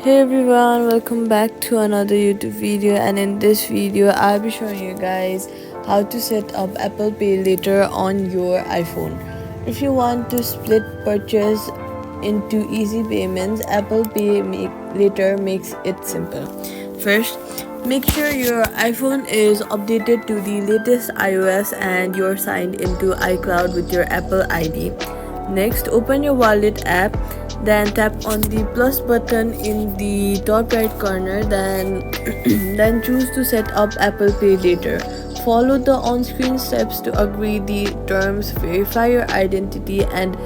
Hey everyone, welcome back to another YouTube video, and in this video I'll be showing you guys how to set up Apple Pay later on your iPhone. If you want to split purchase into easy payments, Apple Pay later makes it simple. First, make sure your iPhone is updated to the latest iOS and you're signed into iCloud with your Apple ID. Next, open your wallet app, then tap on the plus button in the top right corner, then then choose to set up Apple Pay later. Follow the on-screen steps to agree the terms, verify your identity, and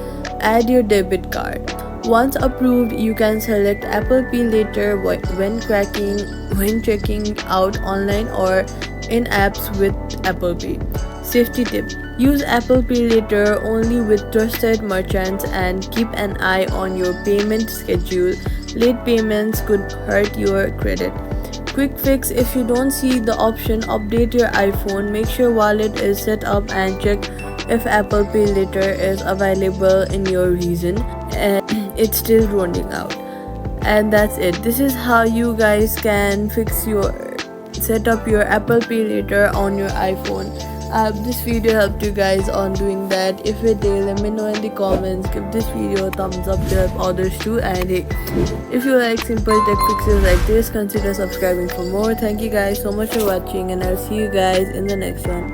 add your debit card. Once approved, you can select Apple Pay later when checking out online or in apps with Apple Pay. Safety tip: use Apple Pay later only with trusted merchants and keep an eye on your payment schedule. Late payments could hurt your credit. Quick fix: if you don't see the option update your iPhone, make sure wallet is set up and check if Apple Pay later is available in your region and it's still rolling out. And that's it. This is how you guys can set up your Apple Pay later on your iPhone. This video helped you guys on doing that. If it did, let me know in the comments. Give this video a thumbs up to help others too. And hey, if you like simple tech fixes like this, consider subscribing for more. Thank you guys so much for watching, and I'll see you guys in the next one.